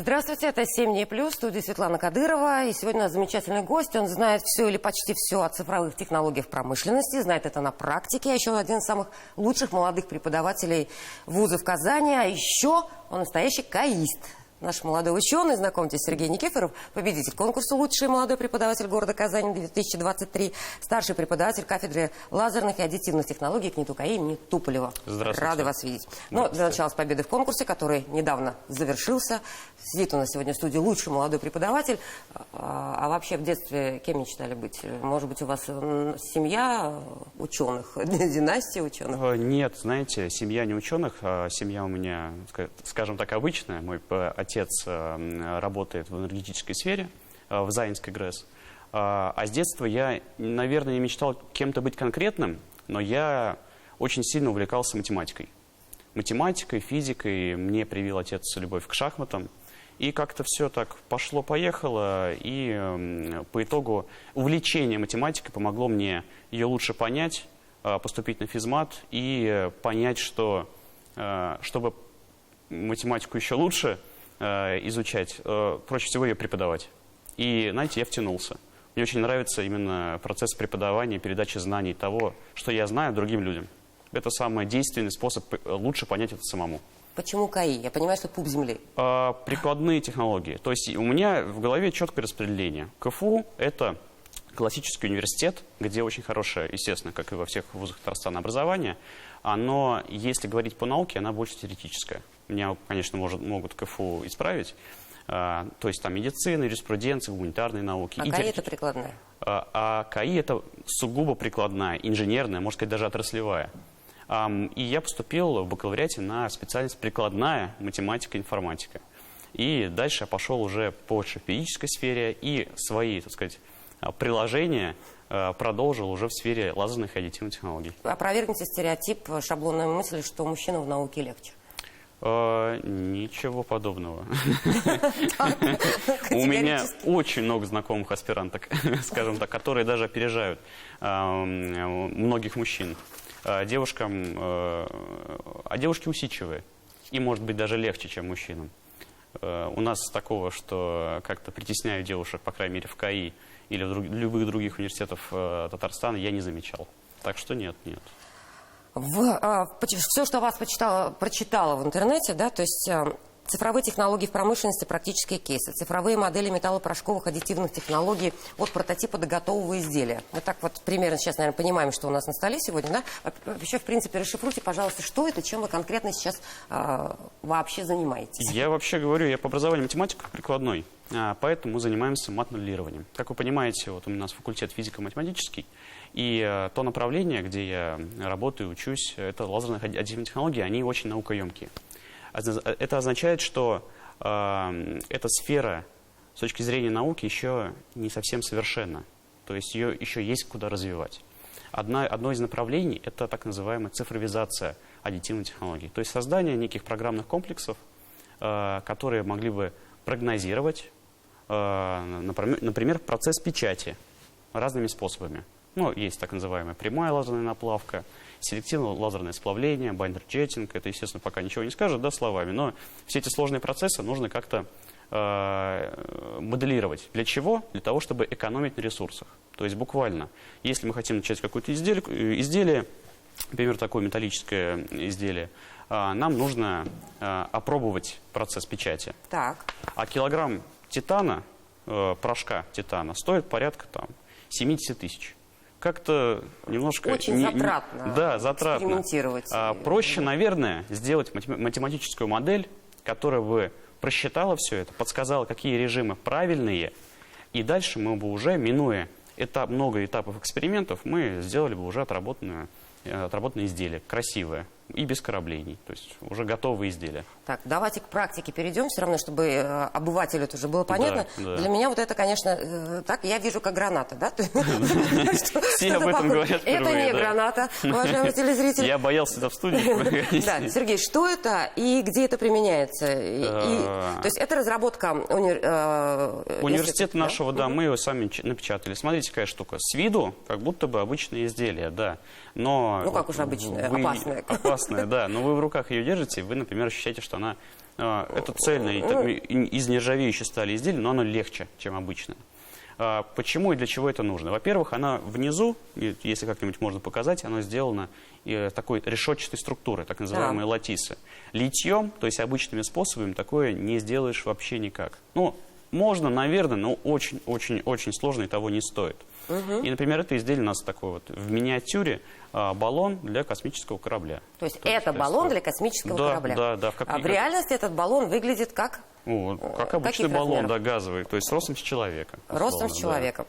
Здравствуйте, это «7 дней плюс», студия Светлана Кадырова. И сегодня у нас замечательный гость. Он знает все или почти все о цифровых технологиях в промышленности, знает это на практике. А еще один из самых лучших молодых преподавателей вуза в Казани. А еще он настоящий каист. Наш молодой ученый, знакомьтесь, Сергей Никифоров, победитель конкурса «Лучший молодой преподаватель города Казани 2023», старший преподаватель кафедры лазерных и аддитивных технологий КНИТУ КАИ имени Туполева. Здравствуйте. Рады вас видеть. Но для начала с победы в конкурсе, который недавно завершился. Сидит у нас сегодня в студии лучший молодой преподаватель. А вообще в детстве кем мечтали быть? Может быть, у вас семья ученых, династия ученых? Нет, знаете, семья не ученых, а семья у меня, скажем так, обычная. Мой отец работает в энергетической сфере, в Заинской ГРЭС. А с детства я, наверное, не мечтал кем-то быть конкретным, но я очень сильно увлекался математикой. Математикой, физикой. Мне привил отец любовь к шахматам. И как-то все так пошло-поехало, и по итогу увлечение математикой помогло мне ее лучше понять, поступить на физмат и понять, что чтобы математику еще лучше изучать, проще всего ее преподавать. И, знаете, я втянулся. Мне очень нравится именно процесс преподавания, передачи знаний того, что я знаю, другим людям. Это самый действенный способ лучше понять это самому. Почему КАИ? Я понимаю, что пуп земли. Прикладные технологии. То есть у меня в голове четкое распределение. КФУ – это классический университет, где очень хорошее, естественно, как и во всех вузах Татарстана, образование. Но если говорить по науке, она больше теоретическая. Меня, конечно, могут КФУ исправить. То есть там медицина, юриспруденция, гуманитарные науки. А КАИ это прикладная? А КАИ это сугубо прикладная, инженерная, можно сказать, даже отраслевая. И я поступил в бакалавриате на специальность прикладная математика и информатика. И дальше я пошел уже больше в физической сфере и свои, так сказать, приложения продолжил уже в сфере лазерных и аддитивных технологий. Опровергните стереотип, шаблонную мысль, что мужчина в науке легче. Ничего подобного. У меня очень много знакомых аспиранток, скажем так, которые даже опережают многих мужчин. Девушки усидчивые, и может быть даже легче, чем мужчинам. У нас такого, что как-то притесняют девушек, по крайней мере, в КАИ или в любых других университетах Татарстана, я не замечал. Так что нет. Все, что вас прочитала в интернете, да, то есть цифровые технологии в промышленности, практические кейсы, цифровые модели металлопорошковых аддитивных технологий от прототипа до готового изделия. Мы так вот примерно сейчас, наверное, понимаем, что у нас на столе сегодня, да? Еще, в принципе, расшифруйте, пожалуйста, что это, чем вы конкретно сейчас вообще занимаетесь. Я вообще говорю, я по образованию математик прикладной, поэтому мы занимаемся мат-моделированием. Как вы понимаете, вот у нас факультет физико-математический, и то направление, где я работаю, учусь, это лазерные аддитивные технологии, они очень наукоемкие. Это означает, что эта сфера с точки зрения науки еще не совсем совершенна. То есть ее еще есть куда развивать. Одно из направлений – это так называемая цифровизация аддитивных технологий. То есть создание неких программных комплексов, которые могли бы прогнозировать, например, процесс печати разными способами. Ну, есть так называемая прямая лазерная наплавка, селективно-лазерное сплавление, байндер-джеттинг. Это, естественно, пока ничего не скажет, да, словами. Но все эти сложные процессы нужно как-то моделировать. Для чего? Для того, чтобы экономить на ресурсах. То есть буквально, если мы хотим начать какое-то изделие, например, такое металлическое изделие, нам нужно опробовать процесс печати. Так. А килограмм титана, порошка титана, стоит порядка 70 тысяч. Как-то немножко... Очень затратно. Да, затратно. Экспериментировать. Проще, наверное, сделать математическую модель, которая бы просчитала все это, подсказала, какие режимы правильные, и дальше мы бы уже, минуя много этапов экспериментов, мы сделали бы уже отработанное изделие, красивое и без кораблений, то есть уже готовые изделия. Так, давайте к практике перейдем, все равно, чтобы обывателю это уже было понятно. Да. Для меня вот это, конечно, так, я вижу как граната, да? Все об этом говорят впервые. Это не граната, уважаемые телезрители. Я боялся это в студии. Да, Сергей, что это и где это применяется? То есть это разработка университета нашего, да, мы его сами напечатали. Смотрите, какая штука. С виду, как будто бы обычное изделие, да. Но ну, как уж обычное, опасное. Опасная, да. Но вы в руках ее держите, и вы, например, ощущаете, что она Это цельное из нержавеющей стали изделие, но оно легче, чем обычное. Почему и для чего это нужно? Во-первых, она внизу, если как-нибудь можно показать, она сделана такой решетчатой структурой, так называемые латисы. Литьем, то есть обычными способами, такое не сделаешь вообще никак. Ну, можно, наверное, но очень-очень-очень сложно и того не стоит. И, например, это изделие у нас такой вот в миниатюре баллон для космического корабля. То есть это баллон для космического корабля? Да. А в реальности этот баллон выглядит как? Как обычный баллон, да, газовый, то есть ростом с человека. Ростом с человека.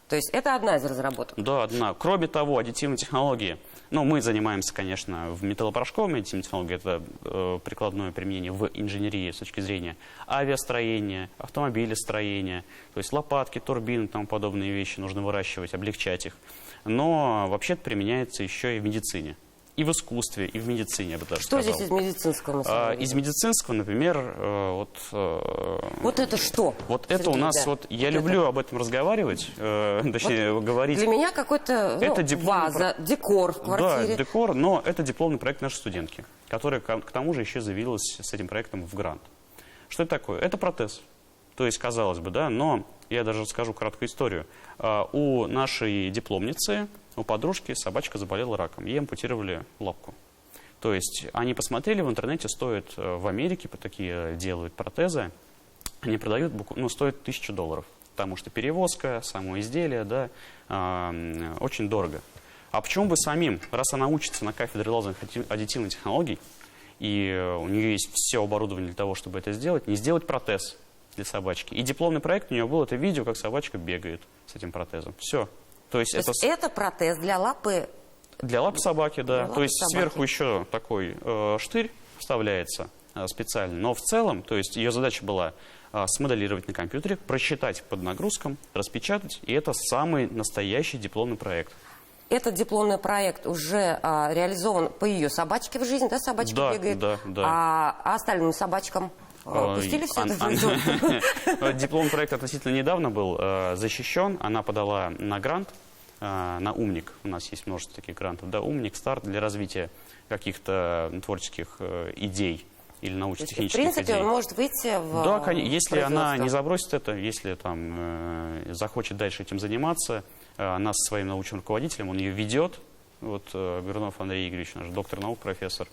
То есть это одна из разработок? Да, одна. Кроме того, аддитивные технологии. Ну, мы занимаемся, конечно, в металлопорошковой аддитивной технологии. Это прикладное применение в инженерии с точки зрения авиастроения, автомобилестроения. То есть лопатки, турбины и тому подобные вещи нужно выращивать, облегчать их. Но вообще-то применяется еще и в медицине. И в искусстве, и в медицине, я бы даже сказал. Что здесь из медицинского? Из медицинского, например, вот это что? Вот это у нас, я люблю об этом разговаривать, точнее, говорить. Для меня какой-то ваза, декор в квартире. Да, декор, но это дипломный проект нашей студентки, которая, к тому же, еще заявилась с этим проектом в грант. Что это такое? Это протез. То есть, казалось бы, да, но я даже расскажу краткую историю. У нашей дипломницы, у подружки собачка заболела раком. Ей ампутировали лапку. То есть они посмотрели в интернете, стоят в Америке, такие делают протезы. Они продают, стоят $1000. Потому что перевозка, само изделие, да, очень дорого. А почему бы самим, раз она учится на кафедре лазерных аддитивных технологий, и у нее есть все оборудование для того, чтобы это сделать, не сделать протез для собачки. И дипломный проект у нее был, это видео, как собачка бегает с этим протезом. Все. То есть это протез для лапы? Для лапы собаки, да. То есть сверху еще такой штырь вставляется специально. Но в целом, то есть ее задача была смоделировать на компьютере, просчитать под нагрузком, распечатать. И это самый настоящий дипломный проект. Этот дипломный проект уже реализован по ее собачке в жизнь, да? Собачка бегает. Да. А остальным собачкам? Пустили все это в производство? Дипломный проект относительно недавно был защищен. Она подала на грант, на «Умник». У нас есть множество таких грантов. Да, «Умник», «Старт» для развития каких-то творческих идей или научно-технических идей. В принципе, он может выйти в Да, если она не забросит это, если там захочет дальше этим заниматься, она со своим научным руководителем, он ее ведет. Вот Горунов Андрей Игоревич, наш доктор наук, профессор.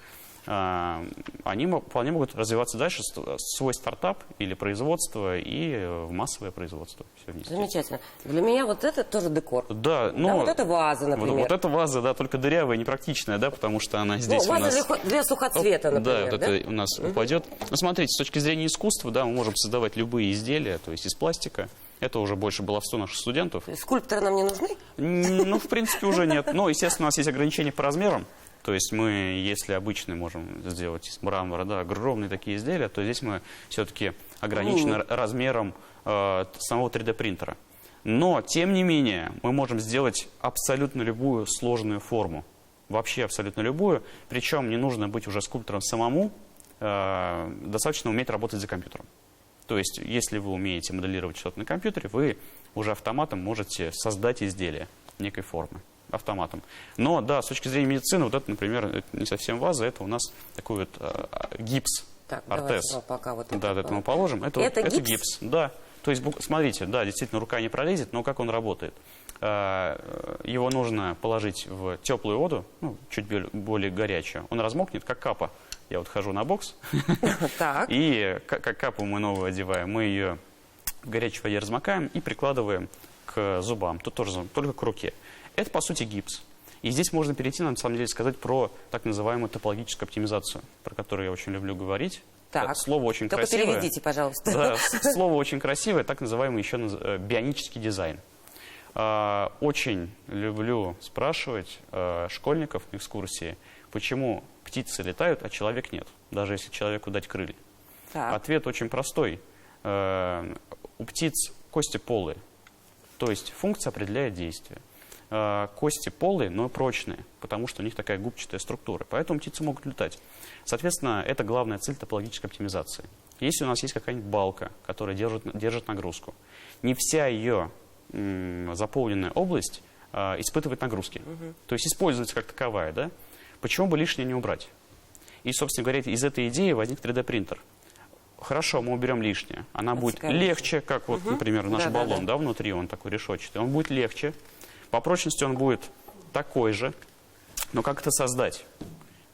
Они вполне могут развиваться дальше, свой стартап или производство и в массовое производство. Все вместе. Замечательно. Для меня вот это тоже декор. Да, но вот это ваза, например. Вот эта ваза, да, только дырявая, непрактичная, да, потому что она здесь у нас... Ваза для сухоцвета, например, да? Да, это у нас упадет. Ну, смотрите, с точки зрения искусства, да, мы можем создавать любые изделия, то есть из пластика. Это уже больше баловство наших студентов. Скульпторы нам не нужны? Ну, в принципе, уже нет. Но, естественно, у нас есть ограничения по размерам. То есть мы, если обычно можем сделать из мрамора, да, огромные такие изделия, то здесь мы все-таки ограничены размером самого 3D-принтера. Но, тем не менее, мы можем сделать абсолютно любую сложную форму. Вообще абсолютно любую. Причем не нужно быть уже скульптором самому, достаточно уметь работать за компьютером. То есть, если вы умеете моделировать что-то на компьютере, вы уже автоматом можете создать изделие некой формы. Автоматом. Но, да, с точки зрения медицины, вот это, например, это не совсем ваза, это у нас такой вот гипс, ортез. Пока вот да, это мы положим. Это гипс? Да. То есть, смотрите, да, действительно, рука не пролезет, но как он работает? Его нужно положить в теплую воду, чуть более горячую. Он размокнет, как капа. Я вот хожу на бокс, и как капу мы новую одеваем, мы ее в горячей воде размокаем и прикладываем к зубам. Тут тоже только к руке. Это, по сути, гипс. И здесь можно перейти, на самом деле, сказать про так называемую топологическую оптимизацию, про которую я очень люблю говорить. Слово очень красивое. Только переведите, пожалуйста. Да, слово очень красивое, так называемый еще бионический дизайн. Очень люблю спрашивать школьников на экскурсии, почему птицы летают, а человек нет, даже если человеку дать крылья. Ответ очень простой. У птиц кости полые, то есть функция определяет действие. Кости полые, но прочные, потому что у них такая губчатая структура. Поэтому птицы могут летать. Соответственно, это главная цель топологической оптимизации. Если у нас есть какая-нибудь балка, которая держит нагрузку, не вся ее заполненная область испытывает нагрузки. То есть используется как таковая. Да? Почему бы лишнее не убрать? И, собственно говоря, из этой идеи возник 3D-принтер. хорошо, мы уберем лишнее. Она будет Отсекаем легче, как вот, например, наш Да-да-да. баллон, да, внутри он такой решетчатый. Он будет легче. По прочности он будет такой же. Но как это создать?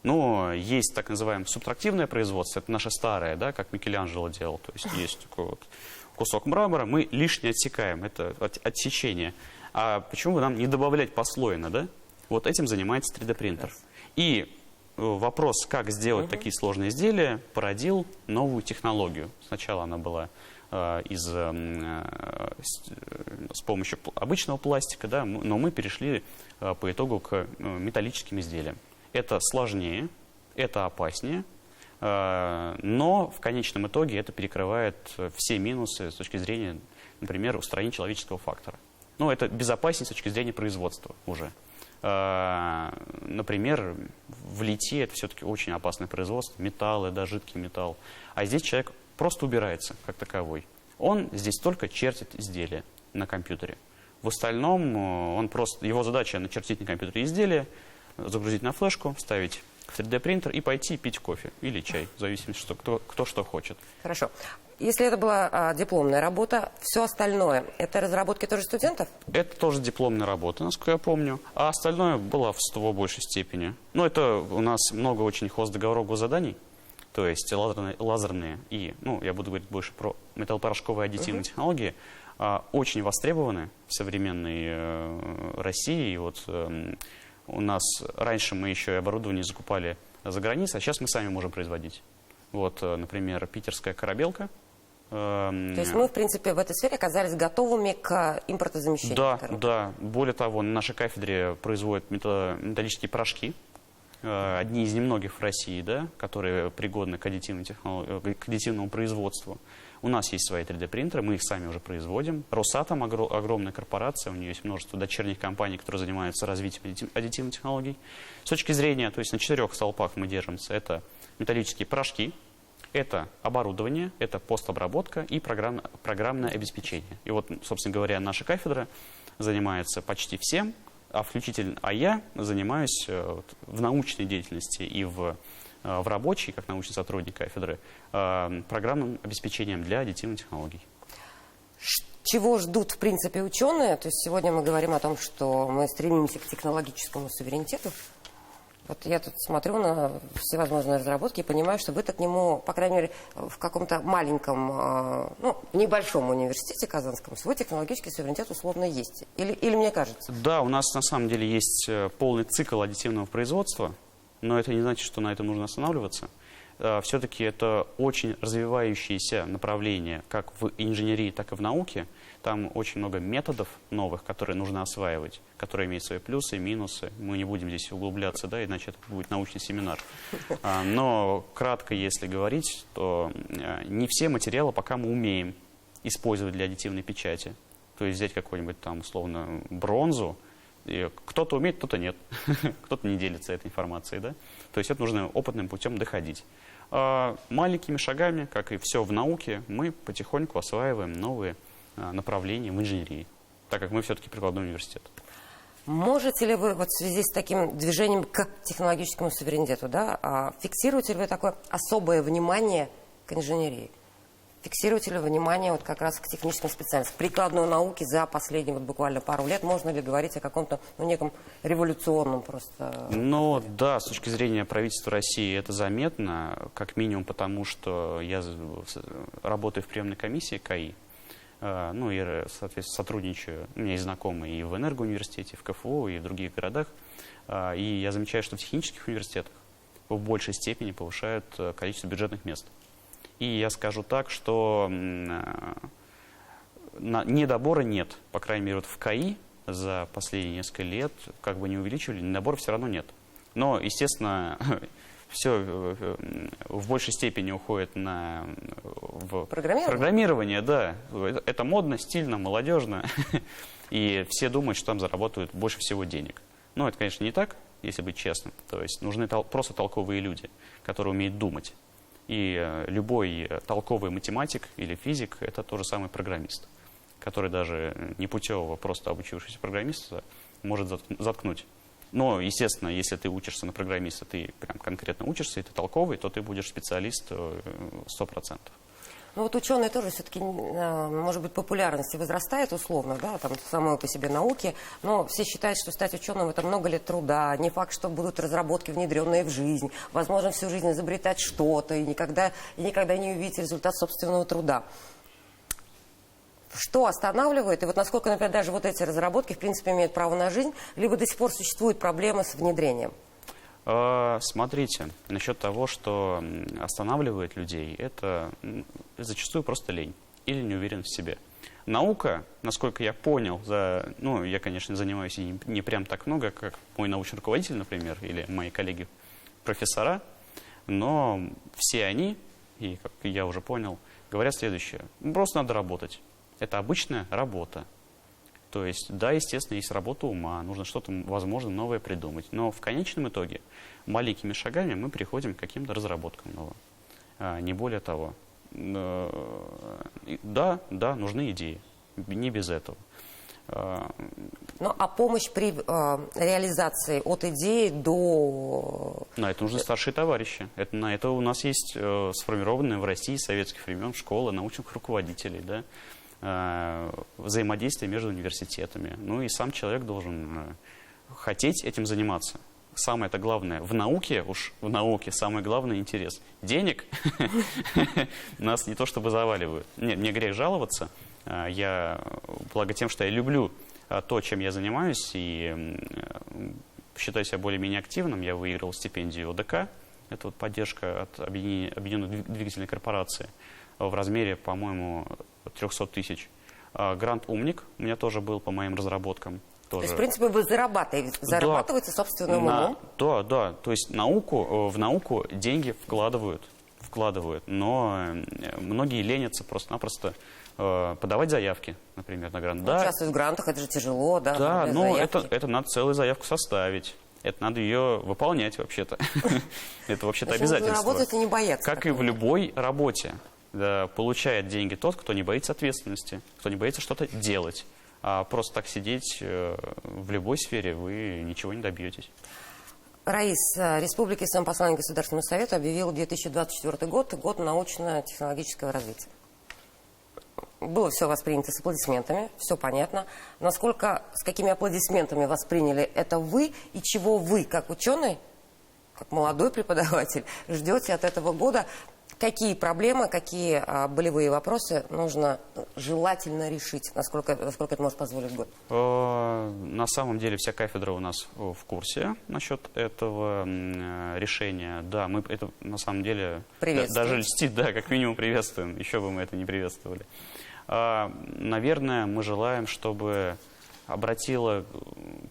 Ну, есть так называемое субтрактивное производство. Это наше старое, да, как Микеланджело делал. То есть есть такой вот кусок мрамора, мы лишнее отсекаем. Это отсечение. А почему бы нам не добавлять послойно, да? Вот этим занимается 3D-принтер. И вопрос, как сделать такие сложные изделия, породил новую технологию. Сначала она была с помощью обычного пластика, да, но мы перешли по итогу к металлическим изделиям. Это сложнее, это опаснее, но в конечном итоге это перекрывает все минусы с точки зрения, например, устранения человеческого фактора. Ну, это безопаснее с точки зрения производства уже. Например, в литье это все-таки очень опасное производство, металлы, да, жидкий металл. А здесь человек просто убирается как таковой. Он здесь только чертит изделие на компьютере. В остальном его задача начертить на компьютере изделие, загрузить на флешку, вставить в 3D-принтер и пойти пить кофе или чай, в зависимости, кто что хочет. Хорошо. Если это была дипломная работа, все остальное, это разработки тоже студентов? Это тоже дипломная работа, насколько я помню. А остальное баловство в большей степени. Ну, это у нас много очень хоздоговоров госзаданий. То есть лазерные и, ну, я буду говорить больше про металлопорошковые аддитивные технологии, очень востребованы в современной России. И вот у нас раньше мы еще и оборудование закупали за границей, а сейчас мы сами можем производить. Вот, например, питерская корабелка. То есть мы, в принципе, в этой сфере оказались готовыми к импортозамещению? Да, да. Более того, на нашей кафедре производят металлические порошки. Одни из немногих в России, да, которые пригодны к аддитивному производству. У нас есть свои 3D-принтеры, мы их сами уже производим. Росатом огромная корпорация, у нее есть множество дочерних компаний, которые занимаются развитием аддитивных технологий. С точки зрения, то есть на 4 столпах мы держимся, это металлические порошки, это оборудование, это постобработка и программное обеспечение. И вот, собственно говоря, наша кафедра занимается почти всем, а я занимаюсь в научной деятельности и в рабочей, как научный сотрудник кафедры, программным обеспечением для аддитивных технологий. Чего ждут, в принципе, ученые? То есть сегодня мы говорим о том, что мы стремимся к технологическому суверенитету. Вот я тут смотрю на всевозможные разработки и понимаю, что вы-то к нему, по крайней мере, в каком-то маленьком, небольшом университете казанском свой технологический суверенитет условно есть. Или мне кажется? Да, у нас на самом деле есть полный цикл аддитивного производства, но это не значит, что на этом нужно останавливаться. Все-таки это очень развивающееся направление как в инженерии, так и в науке. Там очень много методов новых, которые нужно осваивать, которые имеют свои плюсы и минусы. Мы не будем здесь углубляться, да, иначе это будет научный семинар. Но кратко, если говорить, то не все материалы пока мы умеем использовать для аддитивной печати. То есть взять какую-нибудь там, условно, бронзу. Кто-то умеет, кто-то нет. Кто-то не делится этой информацией, да. То есть это нужно опытным путем доходить. Маленькими шагами, как и все в науке, мы потихоньку осваиваем новые направления в инженерии, так как мы все-таки прикладной университет. Можете ли вы вот в связи с таким движением к технологическому суверенитету, да, фиксируете ли вы такое особое внимание к инженерии? Фиксируете ли внимание вот как раз к техническим специальностям? В прикладной науке за последние вот буквально пару лет можно ли говорить о каком-то, неком революционном просто? Ну да, с точки зрения правительства России это заметно, как минимум потому, что я работаю в приемной комиссии КАИ. Ну, я, соответственно, сотрудничаю, у меня есть знакомые и в Энергоуниверситете, и в КФУ, и в других городах. И я замечаю, что в технических университетах в большей степени повышают количество бюджетных мест. И я скажу так, что недобора нет. По крайней мере, вот в КАИ за последние несколько лет, как бы не увеличивали, недобора все равно нет. Но, естественно, все в большей степени уходит в программирование, да. Это модно, стильно, молодежно. И все думают, что там заработают больше всего денег. Но это, конечно, не так, если быть честным. То есть нужны просто толковые люди, которые умеют думать. И любой толковый математик или физик – это тот же самый программист, который даже непутевого, просто обучившегося программиста может заткнуть. Но, естественно, если ты учишься на программиста, ты прям конкретно учишься, и ты толковый, то ты будешь специалист 100%. Ну вот ученые тоже все-таки, может быть, популярности возрастает условно, да, там самой по себе науки, но все считают, что стать ученым — это много лет труда, не факт, что будут разработки, внедренные в жизнь, возможно, всю жизнь изобретать что-то и никогда не увидеть результат собственного труда. Что останавливает, и вот насколько, например, даже вот эти разработки, в принципе, имеют право на жизнь, либо до сих пор существуют проблемы с внедрением? Смотрите, насчет того, что останавливает людей, это зачастую просто лень или неуверенность в себе. Наука, насколько я понял, я, конечно, занимаюсь не прям так много, как мой научный руководитель, например, или мои коллеги-профессора, но все они, и как я уже понял, говорят следующее: просто надо работать. Это обычная работа. То есть, да, естественно, есть работа ума, нужно что-то, возможно, новое придумать. Но в конечном итоге маленькими шагами мы приходим к каким-то разработкам новым. Не более того. Да, нужны идеи. Не без этого. Ну, а помощь при реализации от идеи до... На это нужны старшие товарищи. На это у нас есть сформированные в России с советских времен школы научных руководителей, да? Взаимодействие между университетами. Ну и сам человек должен хотеть этим заниматься. Самое-то главное в науке самое главное — интерес. Денег нас не то чтобы заваливают. Нет, мне грех жаловаться. Я, благо тем, что я люблю то, чем я занимаюсь, и считаю себя более-менее активным, я выиграл стипендию ОДК. Это вот поддержка от Объединенной двигательной корпорации в размере, по-моему, 300 тысяч. Грант «Умник» у меня тоже был по моим разработкам. Тоже. То есть, в принципе, вы зарабатываете собственным умом? Да. То есть в науку деньги вкладывают, но многие ленятся просто-напросто подавать заявки, например, на грант. Да, участвовать в грантах — это же тяжело, да? Да, но это надо целую заявку составить. Это надо ее выполнять вообще-то. Это вообще-то обязательство. Работать и не бояться. Как и в любой работе. Получает деньги тот, кто не боится ответственности, кто не боится что-то делать. А просто так сидеть в любой сфере вы ничего не добьетесь. Раис, Республики своим посланием Государственному Совету объявил 2024 год научно-технологического развития. Было все воспринято с аплодисментами, все понятно. С какими аплодисментами восприняли это вы, и чего вы, как ученый, как молодой преподаватель, ждете от этого года? Какие проблемы, какие болевые вопросы нужно желательно решить, насколько это может позволить год? На самом деле вся кафедра у нас в курсе насчет этого решения. Да, мы это на самом деле даже льстит, да, как минимум приветствуем. Еще бы мы это не приветствовали. Наверное, мы желаем, чтобы обратило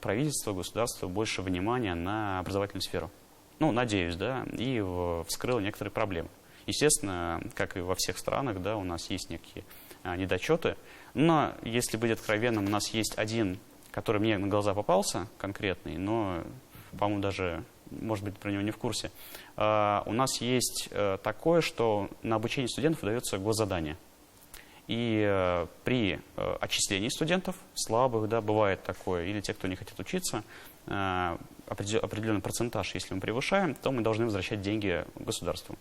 правительство, государство больше внимания на образовательную сферу. Ну, надеюсь, да, и вскрыло некоторые проблемы. Естественно, как и во всех странах, да, у нас есть некие недочеты. Но, если быть откровенным, у нас есть один, который мне на глаза попался, конкретный, но, по-моему, даже, может быть, про него не в курсе. У нас есть такое, что на обучение студентов дается госзадание. И при отчислении студентов, слабых, да, бывает такое, или те, кто не хотят учиться, определенный процентаж, если мы превышаем, то мы должны возвращать деньги государству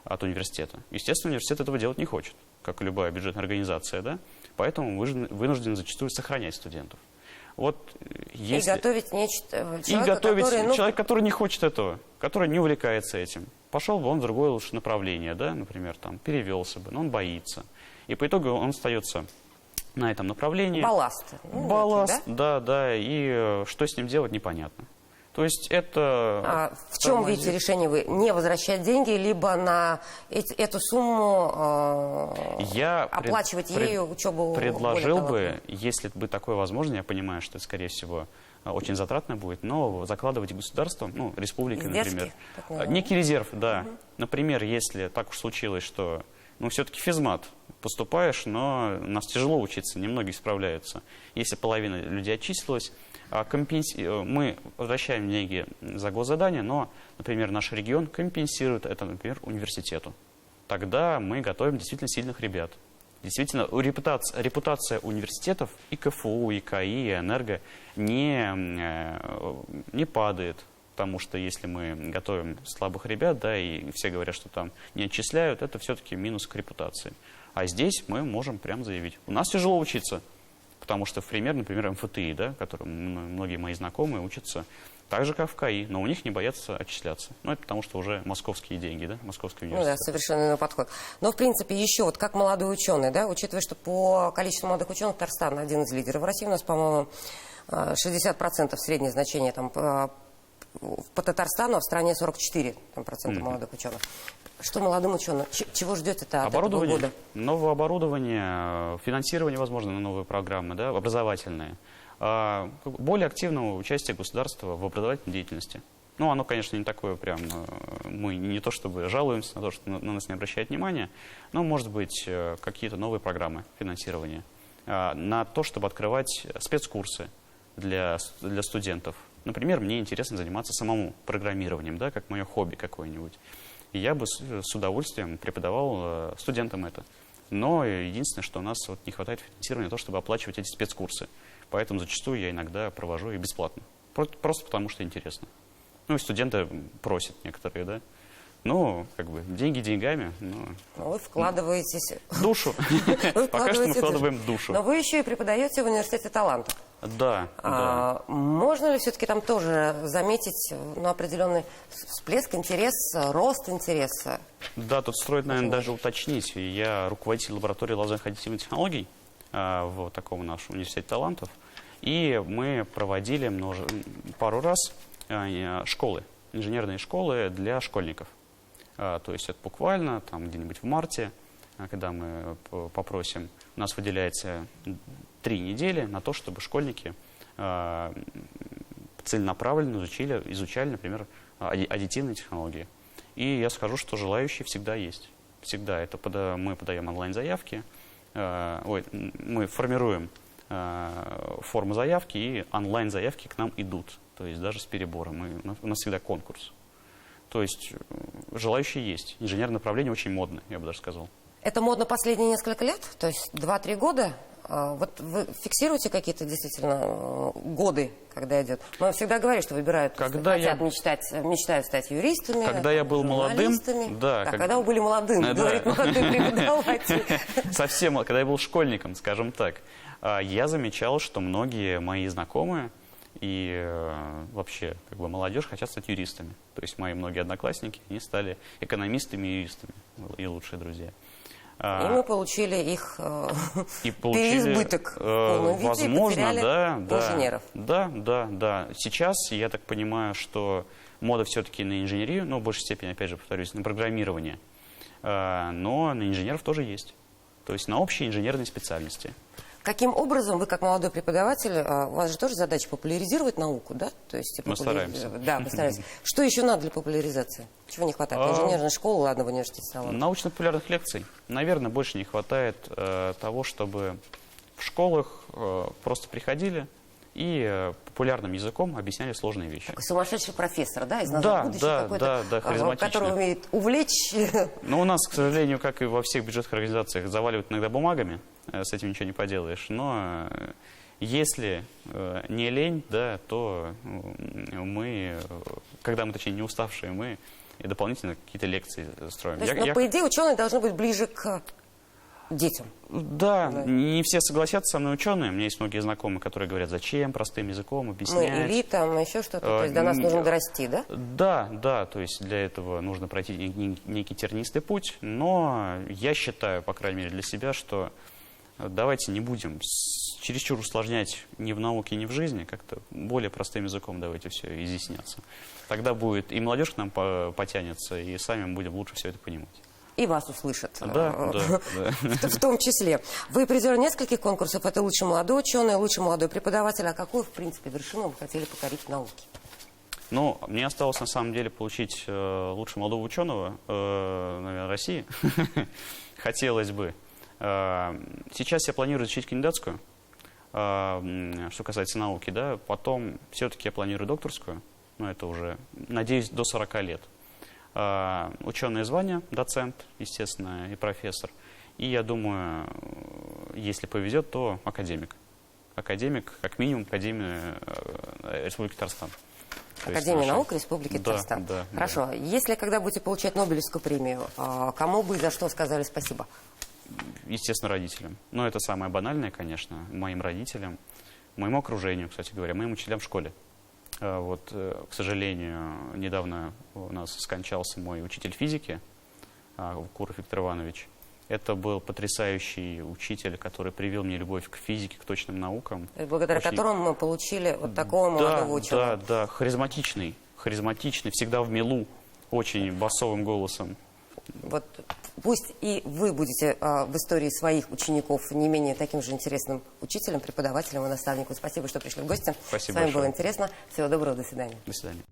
от университета. Естественно, университет этого делать не хочет, как и любая бюджетная организация, да? Поэтому вынужден зачастую сохранять студентов. Вот, если... И готовить нечто... Человек, который не хочет этого, который не увлекается этим. Пошел бы он в другое лучше направление, да? Например, там, перевелся бы, но он боится. И по итогу он остается на этом направлении. Балласт. Балласт, да, и что с ним делать, непонятно. То есть это... в чем видите решение вы? Не возвращать деньги, либо на эту сумму оплачивать ею учебу? Предложил бы, если бы такое возможно, я понимаю, что это, скорее всего, очень затратно будет, но закладывать государство, ну, республика, например. Некий резерв, да. Например, если так уж случилось, что, все-таки физмат поступаешь, но нас тяжело учиться, немногие справляются. Если половина людей отчислилась, мы возвращаем деньги за госзадание, но, например, наш регион компенсирует это, например, университету. Тогда мы готовим действительно сильных ребят. Действительно, репутация университетов и КФУ, и КАИ, и Энерго не падает. Потому что если мы готовим слабых ребят, да, и все говорят, что там не отчисляют, это все-таки минус к репутации. А здесь мы можем прям заявить. У нас тяжело учиться, потому что в пример, например, МФТИ, да, которым многие мои знакомые учатся так же, как в КАИ, но у них не боятся отчисляться. Ну, это потому что уже московские деньги, да, московский Ну да, университет. совершенно иной подход. Но, в принципе, еще вот как молодой ученый, да, учитывая, что по количеству молодых ученых Татарстан один из лидеров в России, у нас, по-моему, 60% среднее значение там, по Татарстану, а в стране 44% молодых ученых. Что молодым ученым? Чего ждете-то от этого года? Новое оборудование, финансирование, возможно, на новые программы, да, образовательные. Более активного участия государства в образовательной деятельности. Ну, оно, конечно, не такое прям, мы не то чтобы жалуемся на то, что на нас не обращают внимания, но, может быть, какие-то новые программы финансирования. На то, чтобы открывать спецкурсы для студентов. Например, мне интересно заниматься самому программированием, да, как мое хобби какое-нибудь. И я бы с удовольствием преподавал студентам это. Но единственное, что у нас вот не хватает финансирования на то, чтобы оплачивать эти спецкурсы. Поэтому зачастую я иногда провожу их бесплатно. Просто потому, что интересно. Ну, и студенты просят некоторые, да. Ну, как бы, деньги деньгами, но... Вы вкладываетесь... Душу. Пока что мы вкладываем душу. Но вы еще и преподаете в университете талантов. Да, да. Можно ли все-таки там тоже заметить определенный всплеск интереса, рост интереса? Да, тут стоит, наверное, даже уточнить. Я руководитель лаборатории лазерных аддитивных технологий в таком нашем университете талантов. И мы проводили пару раз школы, инженерные школы для школьников. То есть это буквально там где-нибудь в марте, когда мы попросим, у нас выделяется 3 недели на то, чтобы школьники целенаправленно изучали, например, аддитивные технологии. И я скажу, что желающие всегда есть. Всегда мы подаем онлайн-заявки, мы формируем форму заявки, и онлайн-заявки к нам идут. То есть даже с перебором. У нас всегда конкурс. То есть желающие есть. Инженерное направление очень модно, я бы даже сказал. Это модно последние несколько лет? То есть 2-3 года? Вот вы фиксируете какие-то действительно годы, когда идет? Мы всегда говорим, что выбирают, мечтают стать юристами, когда я был молодым, да, когда вы были молодым, говорит молодой преподаватель. Совсем, когда я был школьником, скажем так, я замечал, что многие мои знакомые и вообще как бы молодежь хотят стать юристами. То есть мои многие одноклассники, они стали экономистами и юристами, и лучшие друзья. И мы получили их переизбыток в полном виде, возможно, и потеряли инженеров. Да. Сейчас я так понимаю, что мода все-таки на инженерию, но в большей степени, опять же, повторюсь, на программирование. Но на инженеров тоже есть. То есть на общие инженерные специальности. Каким образом вы, как молодой преподаватель, у вас же тоже задача популяризировать науку, да? То есть, мы стараемся. Да, мы стараемся. Что еще надо для популяризации? Чего не хватает? Инженерная школа, ладно, в университете талантов. Научно-популярных лекций. Наверное, больше не хватает того, чтобы в школах просто приходили и популярным языком объясняли сложные вещи. Такой сумасшедший профессор, да, из назад будущего какой-то, харизматичный. который умеет увлечь. Но у нас, к сожалению, как и во всех бюджетных организациях, заваливают иногда бумагами, с этим ничего не поделаешь. Но если не лень, да, то мы, когда мы, точнее, не уставшие, мы и дополнительно какие-то лекции строим. То есть, по идее, ученые должны быть ближе к детям. Да, не все согласятся со мной ученые. У меня есть многие знакомые, которые говорят, зачем простым языком объяснять. Мы элита, мы еще что-то. То есть до нас нужно дорасти, да? Да. То есть для этого нужно пройти некий тернистый путь. Но я считаю, по крайней мере для себя, что давайте не будем чересчур усложнять ни в науке, ни в жизни. Как-то более простым языком давайте все изъясняться. Тогда будет и молодежь к нам потянется, и сами мы будем лучше все это понимать. И вас услышат. Да. В том числе. Вы призер нескольких конкурсов. Это лучший молодой ученый, лучший молодой преподаватель. А какую, в принципе, вершину вы хотели покорить в науке? Ну, мне осталось, на самом деле, получить лучшего молодого ученого, наверное, России. Хотелось бы. Сейчас я планирую изучить кандидатскую, что касается науки, да. Потом все-таки я планирую докторскую. Ну, это уже, надеюсь, до 40 лет. Ученое звание, доцент, естественно, и профессор. И я думаю, если повезет, то академик. Академик, как минимум, Академия Республики Татарстан. Академия наук Республики Татарстан. Да. Хорошо. Если когда будете получать Нобелевскую премию, кому бы и за что сказали спасибо? естественно, родителям. Но это самое банальное, конечно, моим родителям, моему окружению, кстати говоря, моим учителям в школе. Вот, к сожалению, недавно у нас скончался мой учитель физики, Куров Виктор Иванович. Это был потрясающий учитель, который привил мне любовь к физике, к точным наукам. И благодаря которому мы получили вот такого молодого ученого. Да, харизматичный, всегда в милу, очень басовым голосом. Вот пусть и вы будете в истории своих учеников не менее таким же интересным учителем, преподавателем и наставником. Спасибо, что пришли в гости. Спасибо С вами большое. было интересно. Всего доброго, до свидания. До свидания.